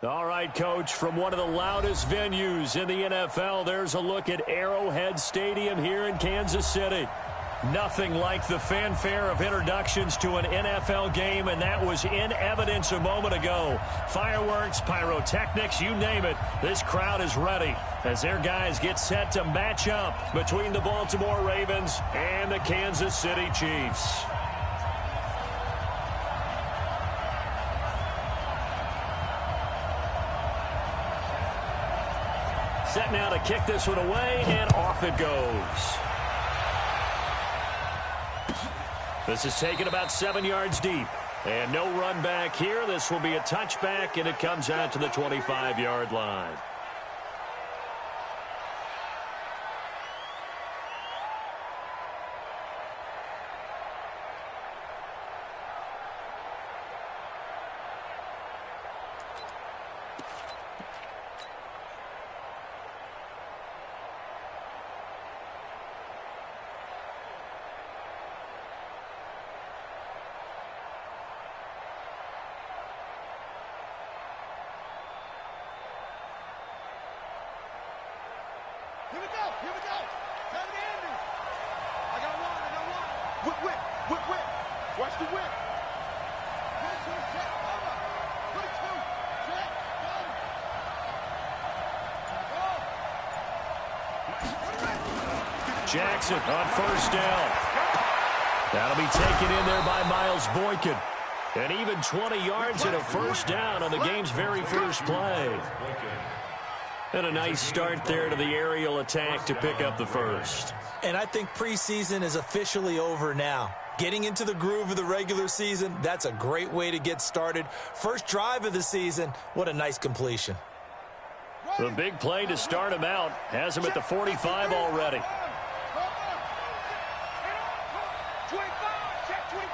All right, Coach, from one of the loudest venues in the NFL, there's a look at Arrowhead Stadium here in Kansas City. Nothing like the fanfare of introductions to an NFL game, and that was in evidence a moment ago. Fireworks, pyrotechnics, you name it. This crowd is ready as their guys get set to match up between the Baltimore Ravens and the Kansas City Chiefs. Set now to kick this one away, and off it goes. This is taken about 7 yards deep. And no run back here. This will be a touchback, and it comes out to the 25-yard line. Here we go. Time to end this. I got one. Whip. Watch the whip. 22, check, over. 22, check, go. Jackson on first down. That'll be taken in there by Miles Boykin. And even 20 yards and a first down on the game's very first play. And a nice start there to the aerial attack to pick up the first. And I think preseason is officially over now. Getting into the groove of the regular season, that's a great way to get started. First drive of the season, what a nice completion. The big play to start him out has him at the 45 already. 25, check 25,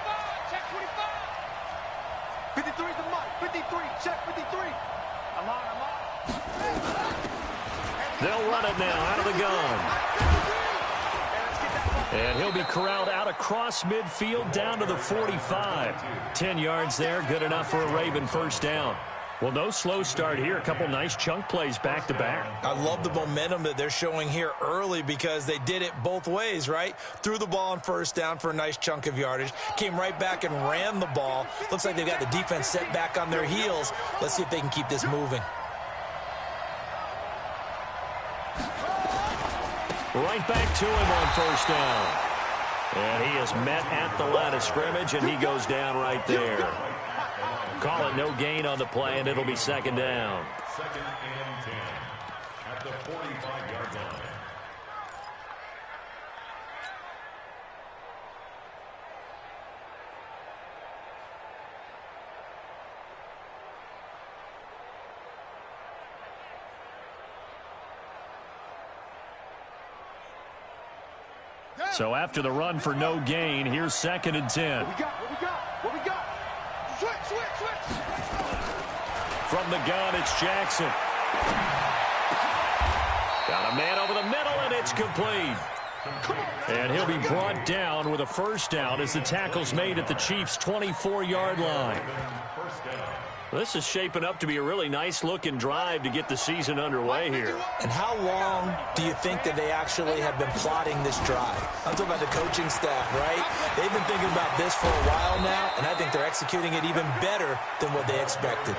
check 25. 53 is the mark, 53, check 53. I'm on. They'll run it now out of the gun. And he'll be corralled out across midfield down to the 45. 10 yards there, good enough for a Raven first down. Well, no slow start here. A couple nice chunk plays back-to-back. I love the momentum that they're showing here early because they did it both ways, right? Threw the ball on first down for a nice chunk of yardage. Came right back and ran the ball. Looks like they've got the defense set back on their heels. Let's see if they can keep this moving. Right back to him on first down. And he is met at the line of scrimmage, and he goes down right there. Call it no gain on the play, and it'll be second down. Second and 10 at the 45-yard line. So after the run for no gain, here's second and 10. What we got? Switch. From the gun, it's Jackson. Got a man over the middle, and it's complete. And he'll be brought down with a first down as the tackle's made at the Chiefs' 24-yard line. This is shaping up to be a really nice-looking drive to get the season underway here. And how long do you think that they actually have been plotting this drive? I'm talking about the coaching staff, right? They've been thinking about this for a while now, and I think they're executing it even better than what they expected.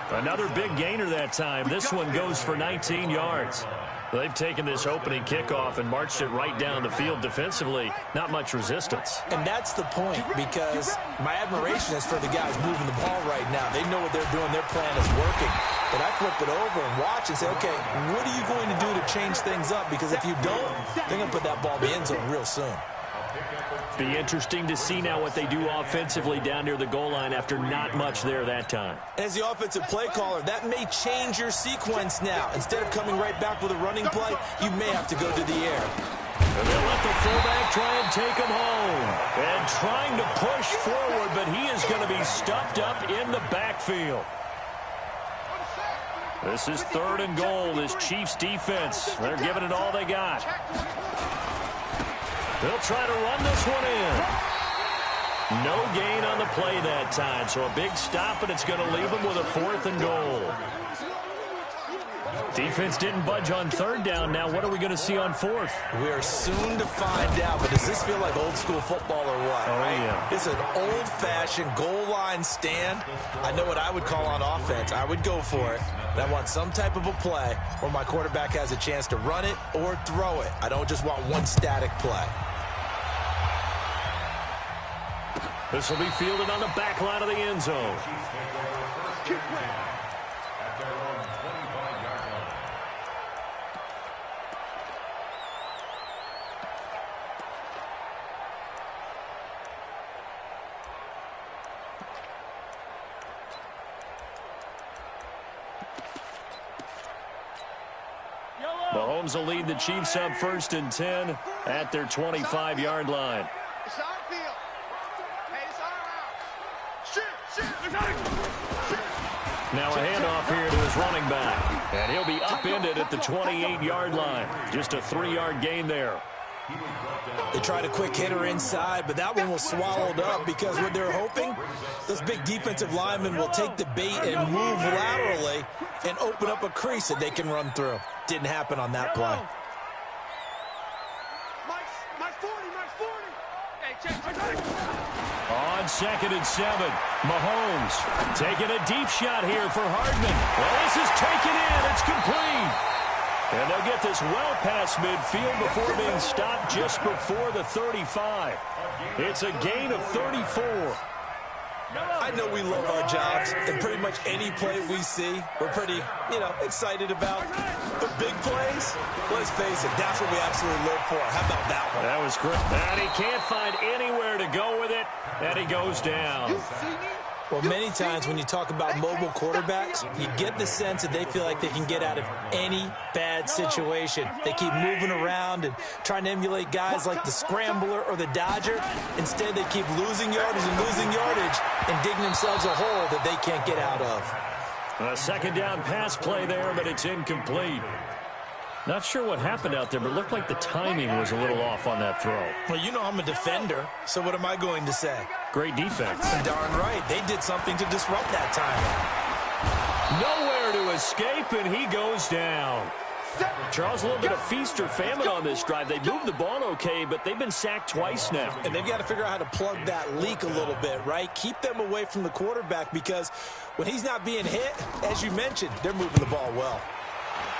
Another big gainer that time. This one goes for 19 yards. They've taken this opening kickoff and marched it right down the field defensively. Not much resistance. And that's the point, because my admiration is for the guys moving the ball right now. They know what they're doing. Their plan is working. But I flip it over and watch and say, okay, what are you going to do to change things up? Because if you don't, they're going to put that ball in the end zone real soon. Be interesting to see now what they do offensively down near the goal line after not much there that time. As the offensive play caller, that may change your sequence now. Instead of coming right back with a running play, you may have to go to the air. And they'll let the fullback try and take him home. And trying to push forward, but he is going to be stuffed up in the backfield. This is third and goal, this Chiefs defense. They're giving it all they got. They'll try to run this one in. No gain on the play that time, so a big stop, and it's going to leave them with a 4th and goal. Defense didn't budge on 3rd down. Now what are we going to see on 4th? We are soon to find out, but does this feel like old school football or what? Oh, right? yeah. It's an old-fashioned goal line stand. I know what I would call on offense. I would go for it. And I want some type of a play where my quarterback has a chance to run it or throw it. I don't just want one static play. This will be fielded on the back line of the end zone. Mahomes will lead the Chiefs up 1st and 10 at their 25-yard line. It's our field. Hey, it's our house. Shoot. Now a handoff here to his running back. And he'll be upended at the 28-yard line. Just a 3-yard gain there. They tried a quick hitter inside, but that one was swallowed up because what they're hoping, those big defensive linemen will take the bait and move laterally and open up a crease that they can run through. Didn't happen on that play. Mike 40. Hey, check. On 2nd and 7, Mahomes taking a deep shot here for Hardman. Well, this is taken in. It's complete. And they'll get this well past midfield before being stopped just before the 35. It's a gain of 34. I know we love our jobs, and pretty much any play we see, we're pretty, excited about. The big plays, let's face it, that's what we absolutely live for. How about that one? That was great. And he can't find anywhere to go with it, and he goes down. Well, many times when you talk about mobile quarterbacks, you get the sense that they feel like they can get out of any bad situation. They keep moving around and trying to emulate guys like the Scrambler or the Dodger. Instead, they keep losing yardage and digging themselves a hole that they can't get out of. A 2nd down pass play there, but it's incomplete. Not sure what happened out there, but it looked like the timing was a little off on that throw. Well, I'm a defender, so what am I going to say? Great defense. Darn right. They did something to disrupt that timing. Nowhere to escape, and he goes down. Charles, a little bit of feast or famine on this drive. They moved the ball okay, but they've been sacked twice now. And they've got to figure out how to plug that leak a little bit, right? Keep them away from the quarterback because when he's not being hit, as you mentioned, they're moving the ball well.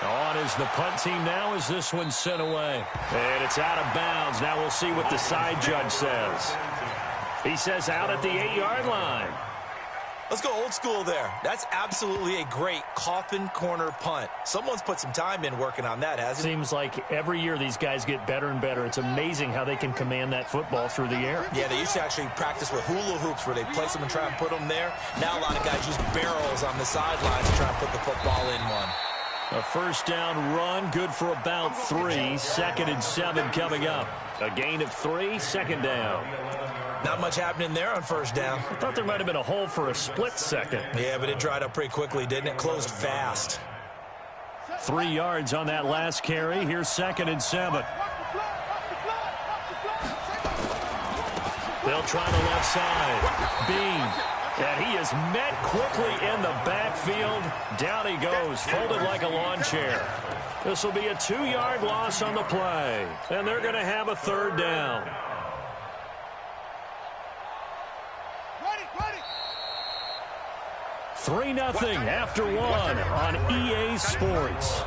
On is the punt team now as this one's sent away. And it's out of bounds. Now we'll see what the side judge says. He says out at the 8-yard line. Let's go old school there. That's absolutely a great coffin corner punt. Someone's put some time in working on that, hasn't it? Seems like every year these guys get better and better. It's amazing how they can command that football through the air. Yeah, they used to actually practice with hula hoops where they place them and try and put them there. Now a lot of guys use barrels on the sidelines to try and put the football in one. A 1st down run, good for about 3. 2nd and 7 coming up. A gain of 3, 2nd down. Not much happening there on 1st down. I thought there might have been a hole for a split second. Yeah, but it dried up pretty quickly, didn't it? Closed fast. 3 yards on that last carry. Here's 2nd and 7. They'll try the left side. Bean. And he is met quickly in the backfield. Down he goes, folded like a lawn chair. This will be a 2-yard loss on the play. And they're going to have a 3rd down. Ready. 3-0 after 1 on EA Sports.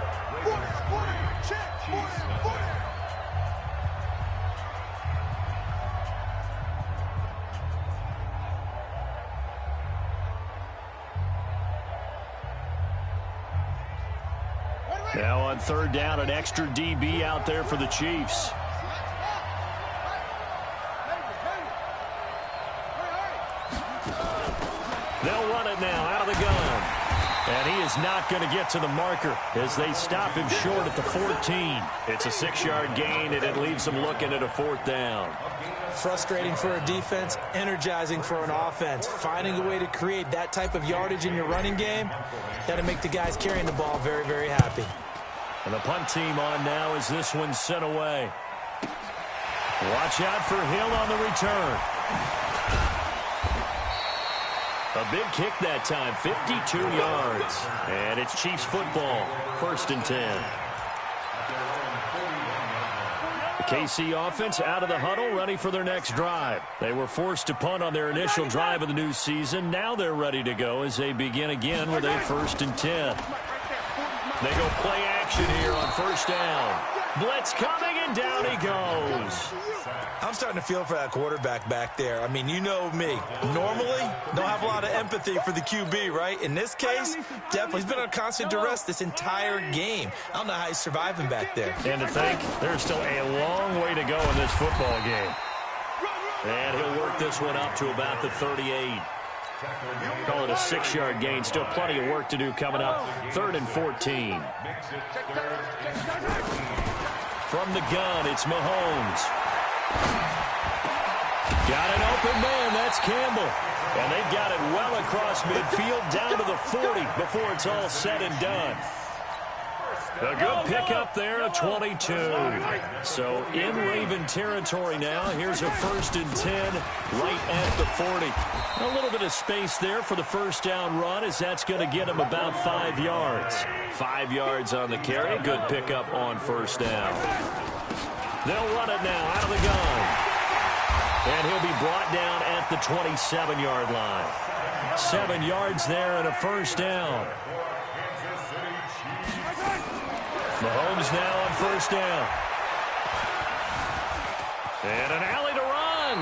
Now on 3rd down, an extra DB out there for the Chiefs. They'll run it now out of the gun. And he is not going to get to the marker as they stop him short at the 14. It's a 6-yard gain, and it leaves them looking at a 4th down. Frustrating for a defense, energizing for an offense. Finding a way to create that type of yardage in your running game, that'll make the guys carrying the ball very, very happy. And the punt team on now as this one's sent away. Watch out for Hill on the return. A big kick that time, 52 yards. And it's Chiefs football, 1st and 10. The KC offense out of the huddle, ready for their next drive. They were forced to punt on their initial drive of the new season. Now they're ready to go as they begin again with a 1st and 10. They go play action here on 1st down. Blitz coming, and down he goes. I'm starting to feel for that quarterback back there. I mean, you know me. Normally, don't have a lot of empathy for the QB, right? In this case, definitely. He's been on constant duress this entire game. I don't know how he's surviving back there. And to think, there's still a long way to go in this football game. And he'll work this one up to about the 38. Call it a 6-yard gain. Still plenty of work to do coming up. 3rd and 14. From the gun, it's Mahomes. Got an open man. That's Campbell. And they've got it well across midfield down to the 40 before it's all said and done. A good pickup there, a 22. So in Raven territory now. Here's a 1st and 10 right at the 40. A little bit of space there for the 1st down run as that's going to get him about 5 yards. 5 yards on the carry. Good pickup on 1st down. They'll run it now out of the gun. And he'll be brought down at the 27-yard line. 7 yards there and a 1st down. Mahomes now on 1st down. And an alley to run.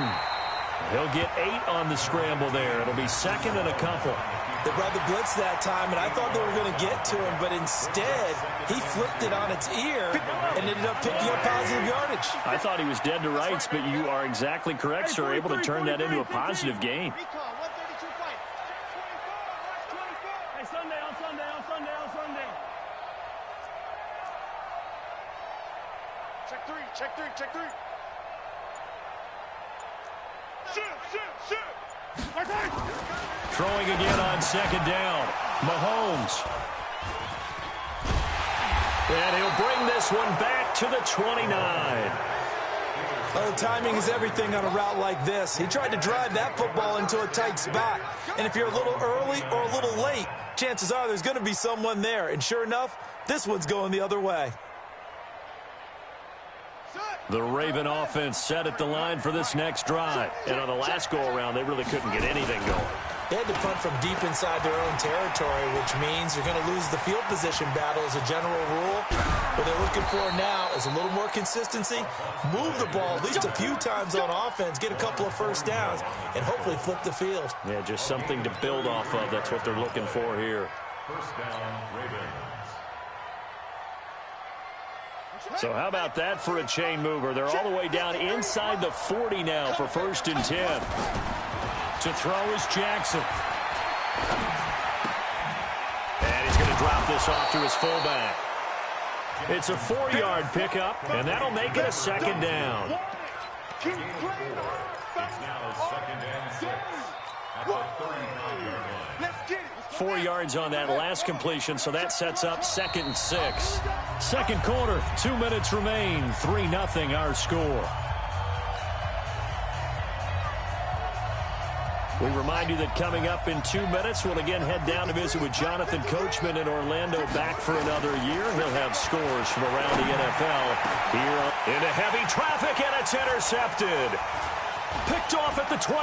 He'll get 8 on the scramble there. It'll be 2nd and a couple. They brought the blitz that time, and I thought they were going to get to him, but instead, he flipped it on its ear and ended up picking up positive yardage. I thought he was dead to rights, but you are exactly correct, sir. Able to turn that into a positive gain. Check three. Shoot. Throwing again on 2nd down. Mahomes. And he'll bring this one back to the 29. Oh, timing is everything on a route like this. He tried to drive that football into a tight spot. And if you're a little early or a little late, chances are there's going to be someone there. And sure enough, this one's going the other way. The Raven offense set at the line for this next drive. And on the last go-around, they really couldn't get anything going. They had to punt from deep inside their own territory, which means you're going to lose the field position battle as a general rule. What they're looking for now is a little more consistency, move the ball at least a few times on offense, get a couple of 1st downs, and hopefully flip the field. Yeah, just something to build off of. That's what they're looking for here. 1st down, Ravens. So how about that for a chain mover? They're all the way down inside the 40 now for 1st and 10. To throw is Jackson. And he's going to drop this off to his fullback. It's a 4-yard pickup, and that'll make it a 2nd down. It's now 2nd and 6 at the 35-yard line. 4 yards on that last completion, so that sets up 2nd and 6. Second quarter, 2 minutes remain. 3-0 our score. We remind you that coming up in 2 minutes, we'll again head down to visit with Jonathan Coachman in Orlando, back for another year. He'll have scores from around the NFL here into heavy traffic, and it's intercepted. Picked off at the 12.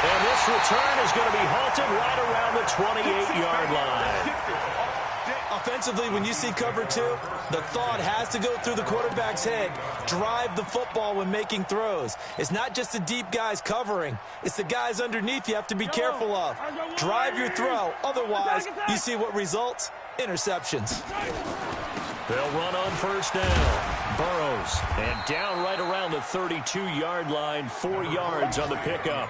And this return is going to be halted right around the 28-yard line. Offensively, when you see cover 2, the thought has to go through the quarterback's head. Drive the football when making throws. It's not just the deep guys covering. It's the guys underneath you have to be careful of. Drive your throw. Otherwise, you see what results? Interceptions. They'll run on 1st down. Burrows. And down right around the 32-yard line. 4 yards on the pickup.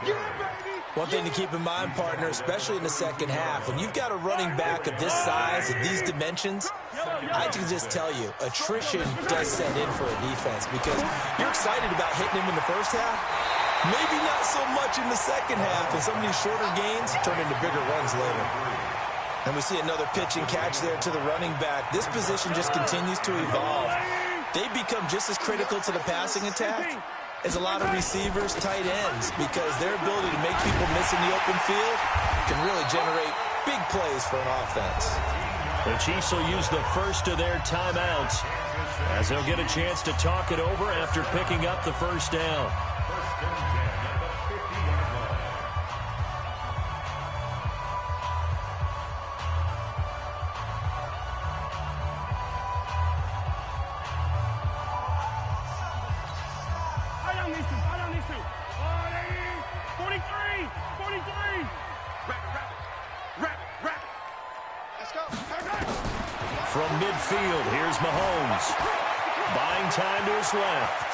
One thing to keep in mind, partner, especially in the second half, when you've got a running back of this size, of these dimensions, I can just tell you, attrition does set in for a defense because you're excited about hitting him in the first half. Maybe not so much in the second half, and some of these shorter gains turn into bigger runs later. And we see another pitch and catch there to the running back. This position just continues to evolve. They become just as critical to the passing attack is a lot of receivers, tight ends, because their ability to make people miss in the open field can really generate big plays for an offense. The Chiefs will use the first of their timeouts as they'll get a chance to talk it over after picking up the first down. From midfield, here's Mahomes. Buying time to his left.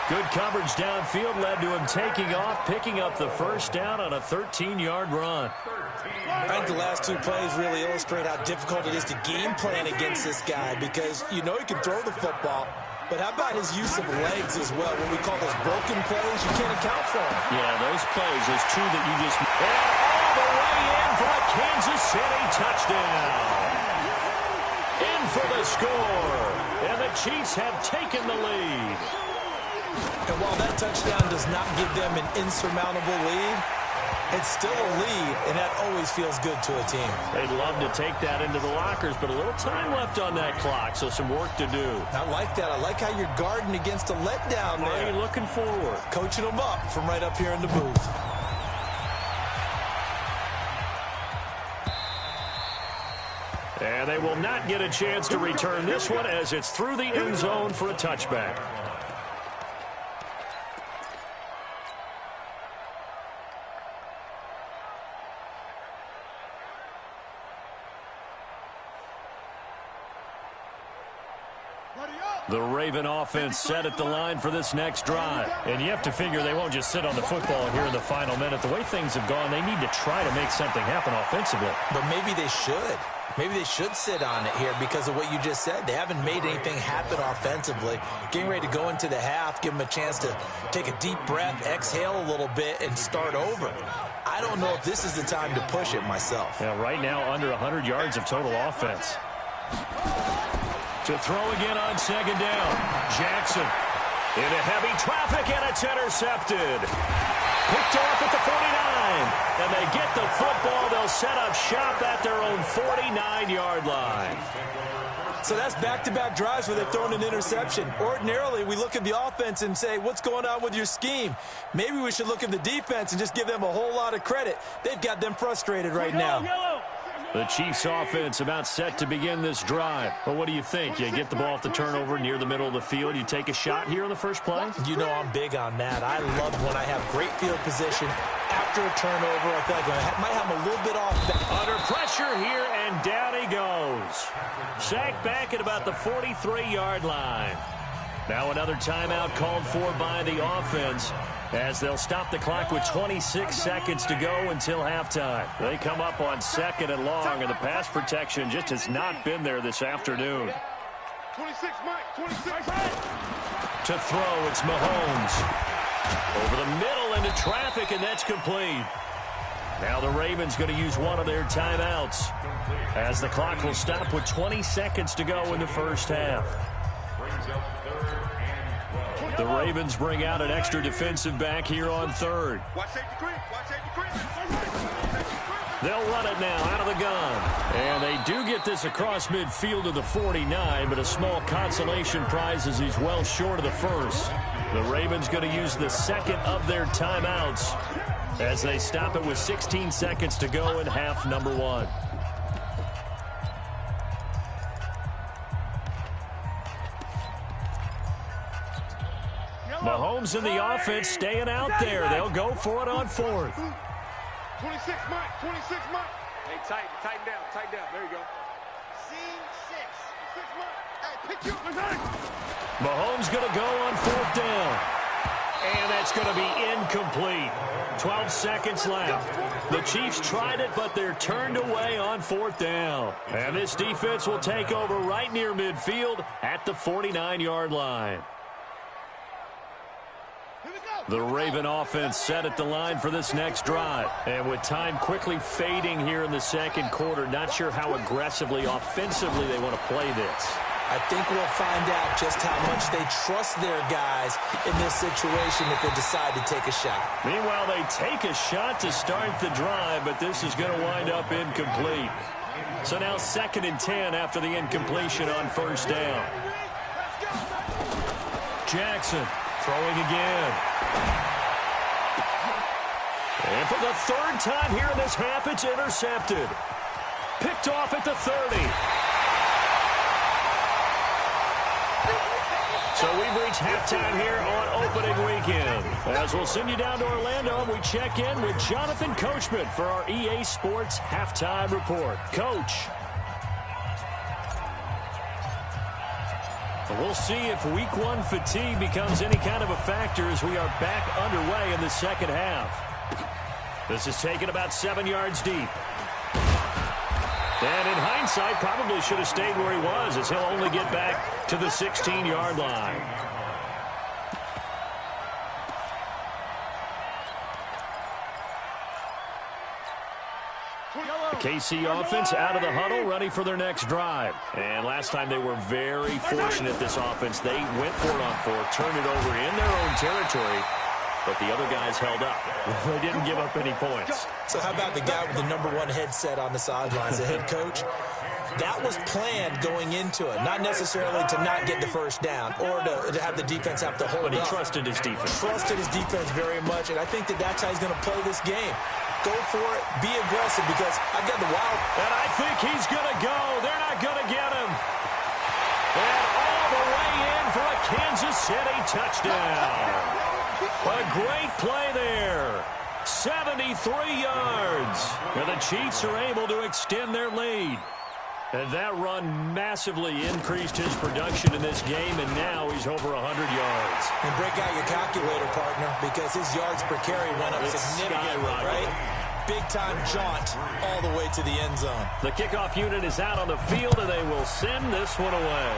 Good coverage downfield led to him taking off, picking up the first down on a 13-yard run. I think the last two plays really illustrate how difficult it is to game plan against this guy, because you know he can throw the football, but how about his use of legs as well? What we call those broken plays, you can't account for them. Yeah, those plays, those two that you just... And all the way in for a Kansas City touchdown. In for the score. And the Chiefs have taken the lead. And while that touchdown does not give them an insurmountable lead, it's still a lead, and that always feels good to a team. They'd love to take that into the lockers, but a little time left on that clock, so some work to do. I like that. I like how you're guarding against a letdown there. Already looking forward. Coaching them up from right up here in the booth. And they will not get a chance to return this one as it's through the end zone for a touchback. The Raven offense set at the line for this next drive. And you have to figure they won't just sit on the football here in the final minute. The way things have gone, they need to try to make something happen offensively. But maybe they should. Maybe they should sit on it here because of what you just said. They haven't made anything happen offensively. Getting ready to go into the half, give them a chance to take a deep breath, exhale a little bit, and start over. I don't know if this is the time to push it myself. Yeah, right now under 100 yards of total offense. To throw again on second down. Jackson into heavy traffic, and it's intercepted. Picked off at the 49. And they get the football. They'll set up shop at their own 49-yard line. So that's back-to-back drives where they've thrown an interception. Ordinarily, we look at the offense and say, what's going on with your scheme? Maybe we should look at the defense and just give them a whole lot of credit. They've got them frustrated right now. The Chiefs offense about set to begin this drive. Well, what do you think? You get the ball off the turnover near the middle of the field. You take a shot here on the first play? You know I'm big on that. I love when I have great field position. After a turnover, I feel like I might have a little bit off. Under pressure here, and down he goes. Sacked back at about the 43-yard line. Now another timeout called for by the offense, as they'll stop the clock with 26 seconds to go until halftime. They come up on second and long, and the pass protection just has not been there this afternoon. 26, Mike, 26. To throw, it's Mahomes. Over the middle into traffic, and that's complete. Now the Ravens going to use one of their timeouts, as the clock will stop with 20 seconds to go in the first half. The Ravens bring out an extra defensive back here on third. They'll run it now out of the gun. And they do get this across midfield to the 49, but a small consolation prize as he's well short of the first. The Ravens going to use the second of their timeouts as they stop it with 16 seconds to go in half number one. Mahomes and the offense staying out there. They'll go for it on fourth. 26, Mike. 26, Mike. Hey, tighten down. There you go. Scene 6. 6, Mike. Hey, pick you. Mahomes going to go on fourth down. And that's going to be incomplete. 12 seconds left. The Chiefs tried it, but they're turned away on fourth down. And this defense will take over right near midfield at the 49-yard line. The Raven offense set at the line for this next drive. And with time quickly fading here in the second quarter, not sure how aggressively, offensively they want to play this. I think we'll find out just how much they trust their guys in this situation if they decide to take a shot. Meanwhile, they take a shot to start the drive, but this is going to wind up incomplete. So now 2nd and 10 after the incompletion on 1st down. Jackson throwing again. And for the 3rd time here in this half, it's intercepted. Picked off at the 30. So we've reached halftime here on opening weekend. As we'll send you down to Orlando, we check in with Jonathan Coachman for our EA Sports Halftime Report. Coach. We'll see if Week 1 fatigue becomes any kind of a factor as we are back underway in the 2nd half. This is taken about 7 yards deep. And in hindsight, probably should have stayed where he was, as he'll only get back to the 16-yard line. The KC offense out of the huddle, ready for their next drive. And last time they were very fortunate, this offense. They went for it on 4, turned it over in their own territory, but the other guys held up. They didn't give up any points. So how about the guy with the #1 headset on the sidelines, the head coach? That was planned going into it, not necessarily to not get the 1st down or to have the defense have to hold up. But he trusted his defense. Trusted his defense very much, and I think that's how he's going to play this game. Go for it, be aggressive, because I've got the wild. And I think he's going to go. They're not going to get him. And all the way in for a Kansas City touchdown. A great play there. 73 yards. And the Chiefs are able to extend their lead. And that run massively increased his production in this game, and now he's over 100 yards. And break out your calculator, partner, because his yards per carry went up significantly, right? Big-time jaunt all the way to the end zone. The kickoff unit is out on the field, and they will send this one away.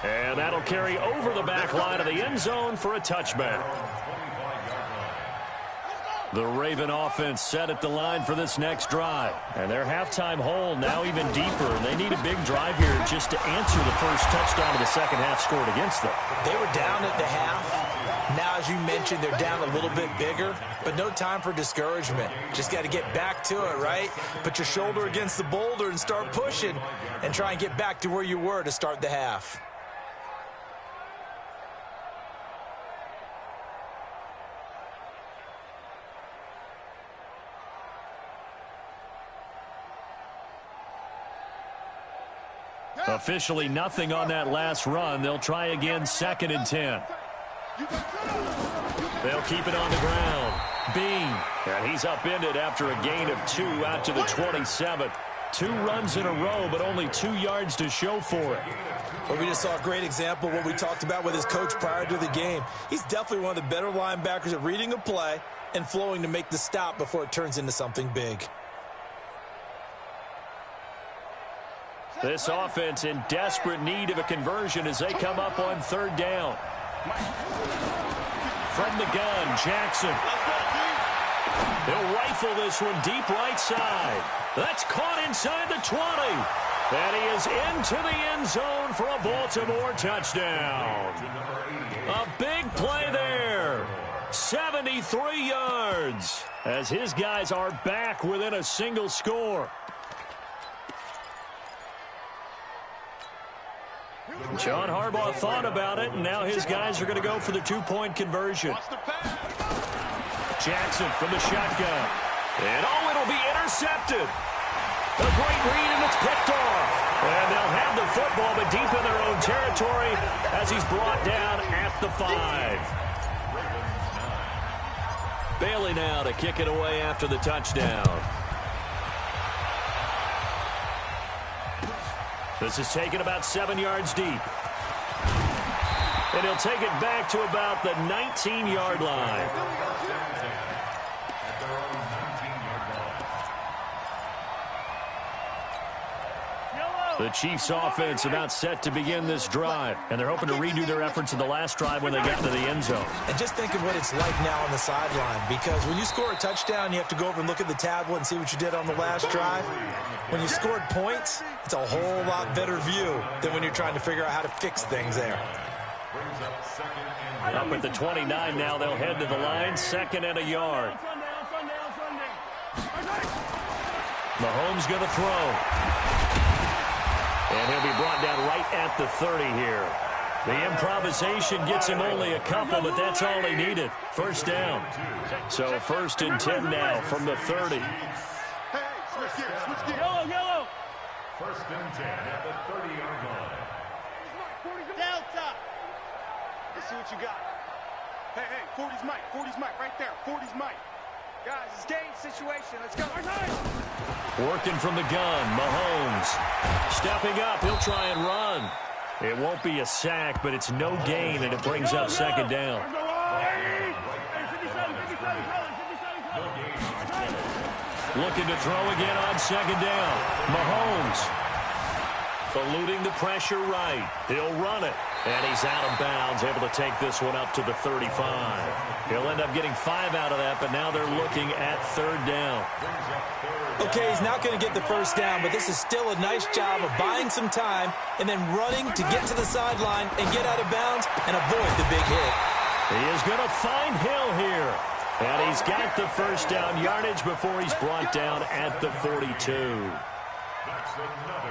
And that'll carry over the back line of the end zone for a touchback. The Raven offense set at the line for this next drive. And their halftime hole now even deeper. And they need a big drive here just to answer the first touchdown of the 2nd half scored against them. They were down at the half. Now, as you mentioned, they're down a little bit bigger. But no time for discouragement. Just got to get back to it, right? Put your shoulder against the boulder and start pushing. And try and get back to where you were to start the half. Officially nothing on that last run. They'll try again 2nd and 10. They'll keep it on the ground. Bean. And he's upended after a gain of 2 out to the 27. 2 runs in a row, but only 2 yards to show for it. Well, we just saw a great example of what we talked about with his coach prior to the game. He's definitely one of the better linebackers at reading a play and flowing to make the stop before it turns into something big. This offense in desperate need of a conversion as they come up on 3rd down. From the gun, Jackson. He'll rifle this one deep right side. That's caught inside the 20. And he is into the end zone for a Baltimore touchdown. A big play there. 73 yards as his guys are back within a single score. John Harbaugh thought about it, and now his guys are going to go for the 2-point conversion. Jackson from the shotgun. And it'll be intercepted. A great read, and it's picked off. And they'll have the football, but deep in their own territory as he's brought down at the 5. Bailey now to kick it away after the touchdown. This is taken about 7 yards deep. And he'll take it back to about the 19-yard line. The Chiefs offense about set to begin this drive, and they're hoping to redo their efforts in the last drive when they got into the end zone. And just think of what it's like now on the sideline, because when you score a touchdown, you have to go over and look at the tablet and see what you did on the last drive. When you scored points, it's a whole lot better view than when you're trying to figure out how to fix things there. Up at the 29 now, they'll head to the line, 2nd and a yard. Mahomes going to throw. And he'll be brought down right at the 30 here. The improvisation gets him only a couple, but that's all he needed. First down. So 1st and 10 now from the 30. Hey, switch gears, switch gears. Yellow. 1st and 10 at the 30-yard line. Delta. Let's see what you got. Hey, 40's Mike. 40's Mike right there. 40's Mike. Guys, it's game situation. Let's go. Working from the gun, Mahomes. Stepping up, he'll try and run. It won't be a sack, but it's no gain, and it brings up 2nd down. Looking to throw again on 2nd down. Mahomes eluding the pressure right. He'll run it. And he's out of bounds, able to take this one up to the 35. He'll end up getting 5 out of that, but now they're looking at 3rd down. Okay, he's not going to get the first down, but this is still a nice job of buying some time and then running to get to the sideline and get out of bounds and avoid the big hit. He is going to find Hill here. And he's got the first down yardage before he's brought down at the 42.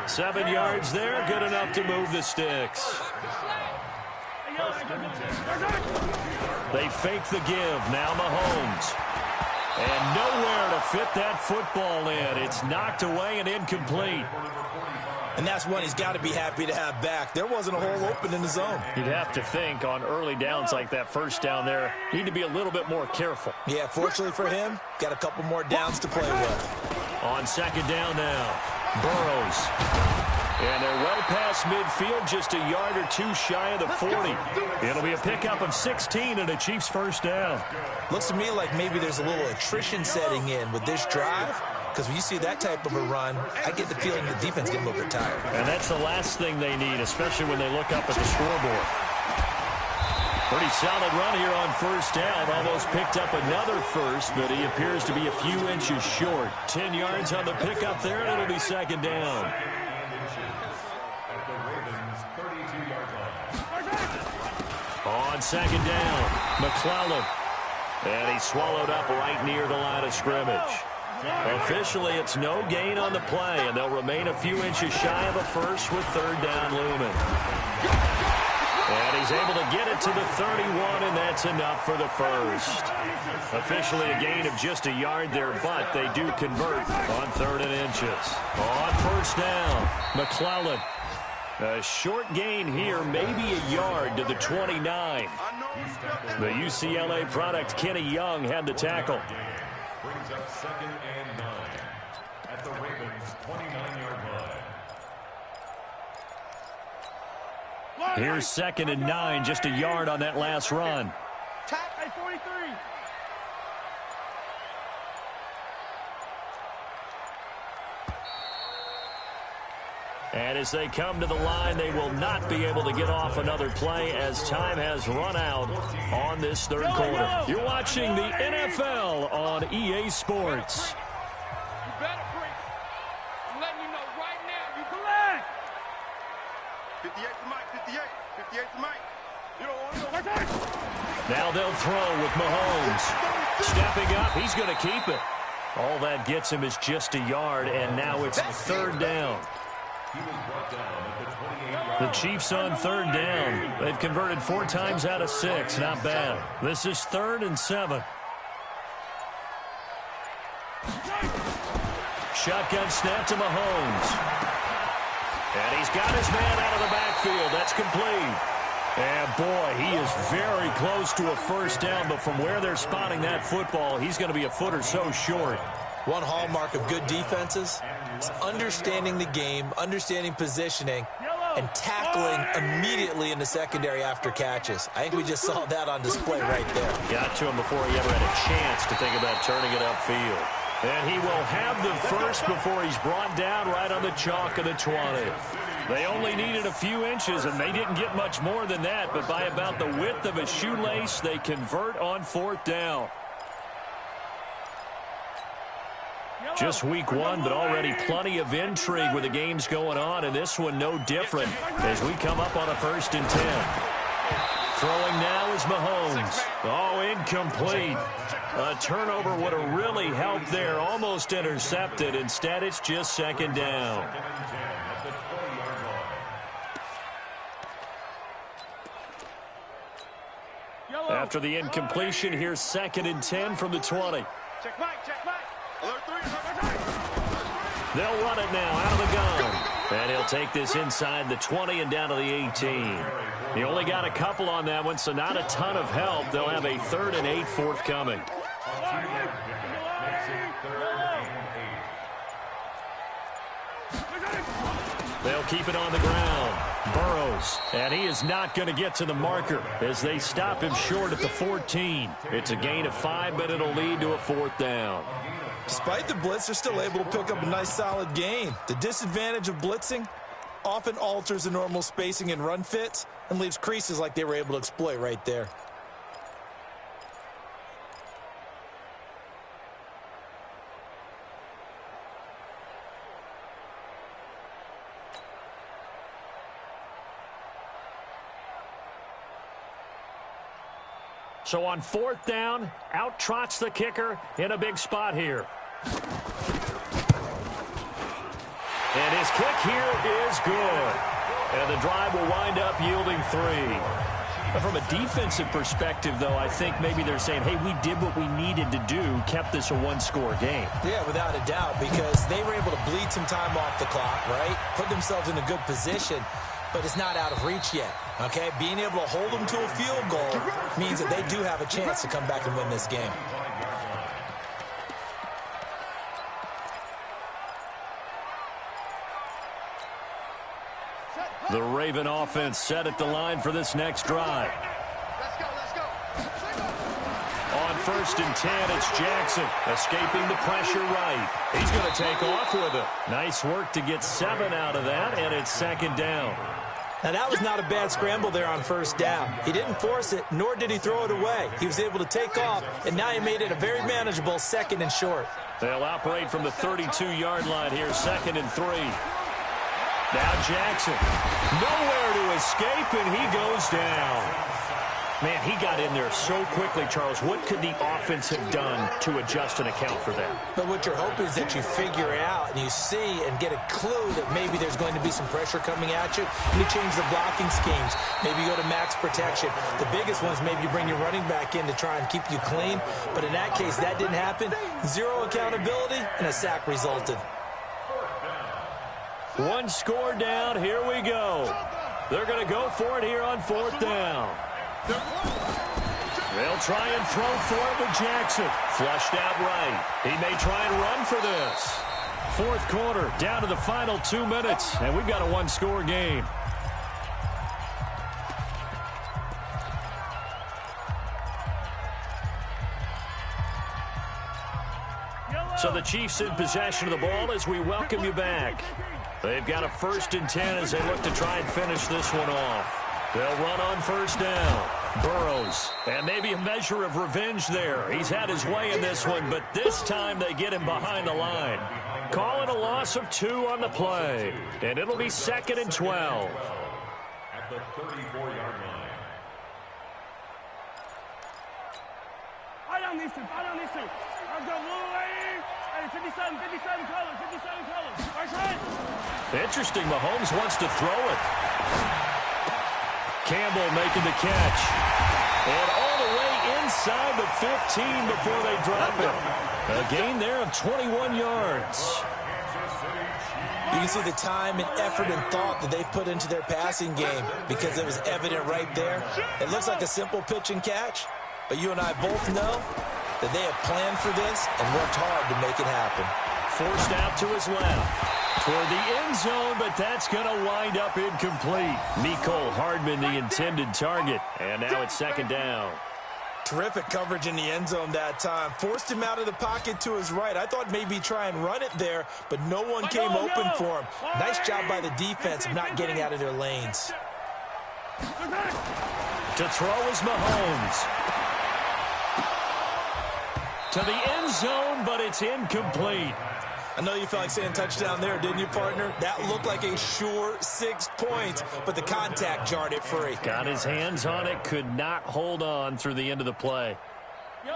7 yards there, good enough to move the sticks. They fake the give, now Mahomes. And nowhere to fit that football in. It's knocked away and incomplete. And that's one he's got to be happy to have back. There wasn't a hole open in the zone. You'd have to think on early downs like that first down there, need to be a little bit more careful. Yeah, fortunately for him, got a couple more downs to play with. On 2nd down now, Burrows. And they're well past midfield, just a yard or 2 shy of the 40. It'll be a pickup of 16 and a Chiefs first down. Looks to me like maybe there's a little attrition setting in with this drive, because when you see that type of a run, I get the feeling the defense getting a little bit tired. And that's the last thing they need, especially when they look up at the scoreboard. Pretty solid run here on 1st down. Almost picked up another first, but he appears to be a few inches short. 10 yards on the pickup there, and it'll be 2nd down. On 2nd down, McClellan. And he's swallowed up right near the line of scrimmage. Officially, it's no gain on the play, and they'll remain a few inches shy of a first with 3rd down looming. And he's able to get it to the 31, and that's enough for the first. Officially a gain of just a yard there, but they do convert on 3rd and inches. On 1st down, McClellan. A short gain here, maybe a yard to the 29. The UCLA product, Kenny Young, had the tackle. Brings up 2nd and 9 at the Ravens' 29-yard line. Here's 2nd and 9, just a yard on that last run. Hey, 43. And as they come to the line, they will not be able to get off another play as time has run out on this 3rd quarter. You're watching the NFL on EA Sports. You better break. I'm letting you know right now, you collect. 58 for Mike, 58. 58 for Mike. You don't want to go. Now they'll throw with Mahomes. Stepping up, he's going to keep it. All that gets him is just a yard, and now it's 3rd down. He was brought down at the 28-yard The Chiefs on 3rd down. They've converted 4 times out of 6. Not bad. This is 3rd and 7. Shotgun snap to Mahomes. And he's got his man out of the backfield. That's complete. And, boy, he is very close to a first down, but from where they're spotting that football, he's going to be a foot or so short. One hallmark of good defenses is understanding the game, understanding positioning, and tackling immediately in the secondary after catches. I think we just saw that on display right there. Got to him before he ever had a chance to think about turning it upfield. And he will have the first before he's brought down right on the chalk of the 20. They only needed a few inches, and they didn't get much more than that. But by about the width of a shoelace, they convert on 4th down. Just week 1, but already plenty of intrigue with the games going on, and this one no different as we come up on a 1st and 10. Throwing now is Mahomes. Oh, incomplete. A turnover would have really helped there. Almost intercepted. Instead, it's just 2nd down. After the incompletion, here's 2nd and 10 from the 20. Check back, check back. They'll run it now out of the gun. And he'll take this inside the 20 and down to the 18. He only got a couple on that one, so not a ton of help. They'll have a 3rd and 8 forthcoming. They'll keep it on the ground. Burrows, and he is not going to get to the marker as they stop him short at the 14. It's a gain of 5, but it'll lead to a 4th down. Despite the blitz, they're still able to pick up a nice solid gain. The disadvantage of blitzing often alters the normal spacing and run fits and leaves creases like they were able to exploit right there. So on 4th down, out trots the kicker in a big spot here. And his kick here is good. And the drive will wind up yielding 3. But from a defensive perspective, though, I think maybe they're saying, hey, we did what we needed to do, kept this a 1-score game. Yeah, without a doubt, because they were able to bleed some time off the clock, right? Put themselves in a good position, but it's not out of reach yet, okay? Being able to hold them to a field goal means that they do have a chance to come back and win this game. The Raven offense set at the line for this next drive. Let's go, let's go. On 1st and 10, it's Jackson escaping the pressure right. He's going to take off with it. Nice work to get 7 out of that, and it's 2nd down. Now, that was not a bad scramble there on 1st down. He didn't force it, nor did he throw it away. He was able to take off, and now he made it a very manageable 2nd and short. They'll operate from the 32-yard line here, 2nd and 3. Now Jackson, nowhere to escape, and he goes down. Man, he got in there so quickly, Charles. What could the offense have done to adjust and account for that? But what you're hoping is that you figure out and you see and get a clue that maybe there's going to be some pressure coming at you, and you change the blocking schemes. Maybe you go to max protection. The biggest ones, maybe you bring your running back in to try and keep you clean. But in that case, that didn't happen. 0 accountability, and a sack resulted. 1 score down. Here we go. They're going to go for it here on 4th down. They'll try and throw for it with Jackson. Flushed out right. He may try and run for this. 4th quarter, down to the final 2 minutes, and we've got a 1-score game. So the Chiefs in possession of the ball as we welcome you back. They've got a 1st and 10 as they look to try and finish this one off. They'll run on 1st down. Burrows, and maybe a measure of revenge there. He's had his way in this one, but this time they get him behind the line. Calling a loss of 2 on the play, and it'll be 2nd and 12. At the 34-yard line. I don't need to. I've got one way. Hey, 57 colors. Right side. Interesting, Mahomes wants to throw it. Campbell making the catch. And all the way inside the 15 before they drop it. A gain there of 21 yards. You can see the time and effort and thought that they put into their passing game because it was evident right there. It looks like a simple pitch and catch, but you and I both know that they have planned for this and worked hard to make it happen. Forced out to his left. Toward the end zone, but that's going to wind up incomplete. Mecole Hardman, the intended target. And now it's 2nd down. Terrific coverage in the end zone that time. Forced him out of the pocket to his right. I thought maybe try and run it there, but no one came open for him. Nice job by the defense of not getting out of their lanes. To throw is Mahomes. To the end zone, but it's incomplete. I know you felt like saying touchdown there, didn't you, partner? That looked like a sure 6 points, but the contact jarred it free. Got his hands on it, could not hold on through the end of the play.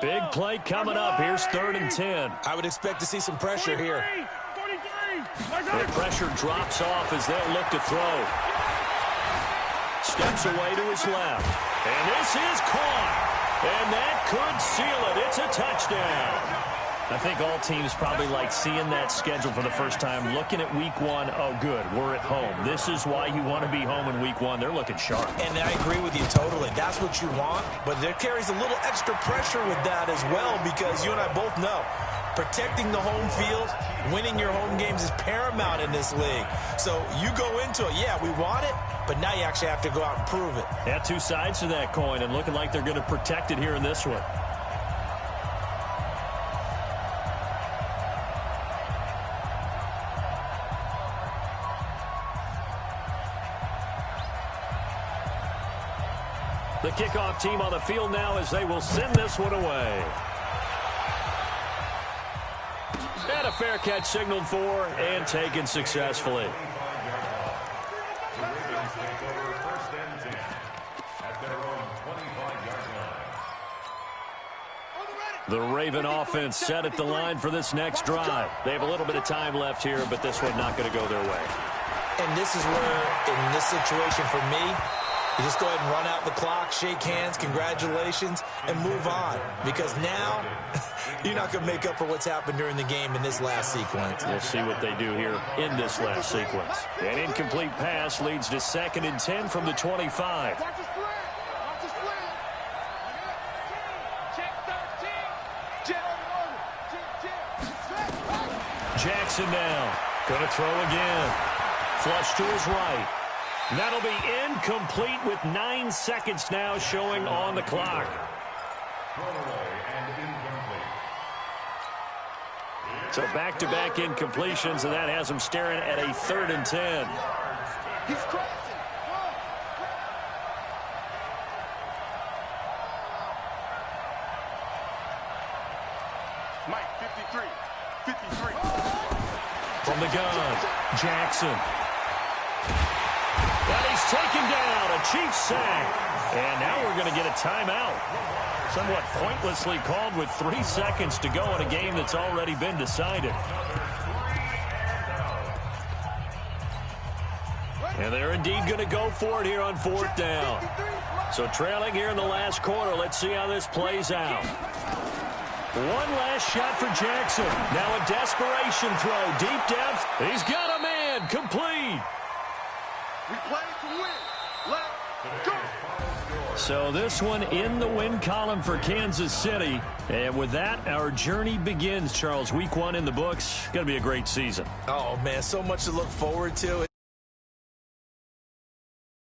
Big play coming up. Here's 3rd and 10. I would expect to see some pressure here. The pressure drops off as they'll look to throw. Steps away to his left. And this is caught. And that could seal it. It's a touchdown. I think all teams probably like seeing that schedule for the first time, looking at week 1. Oh, good, we're at home. This is why you want to be home in week 1. They're looking sharp. And I agree with you totally. That's what you want, but there carries a little extra pressure with that as well because you and I both know protecting the home field, winning your home games is paramount in this league. So you go into it, yeah, we want it, but now you actually have to go out and prove it. Yeah, 2 sides to that coin, and looking like they're going to protect it here in this one. The kickoff team on the field now as they will send this one away. And a fair catch signaled for and taken successfully. The Raven offense set at the line for this next drive. They have a little bit of time left here, but this one not going to go their way. And this is where, in this situation for me, you just go ahead and run out the clock, shake hands, congratulations, and move on. Because now, you're not going to make up for what's happened during the game in this last sequence. We'll see what they do here in this last sequence. An incomplete pass leads to 2nd and 10 from the 25. Jackson now. Going to throw again. Flush to his right. That'll be incomplete with 9 seconds now showing on the clock. So back-to-back incompletions, and that has him staring at a 3rd and 10. He's crossing. Mike, 53. From the gun, Jackson. And he's taken down, a Chiefs sack. And now we're going to get a timeout. Somewhat pointlessly called with 3 seconds to go in a game that's already been decided. And they're indeed going to go for it here on 4th down. So trailing here in the last quarter, let's see how this plays out. One last shot for Jackson. Now a desperation throw, deep depth. He's got a man, complete. We play to win. Let's go. So this one in the win column for Kansas City. And with that, our journey begins, Charles. Week 1 in the books. Going to be a great season. Oh, man, so much to look forward to.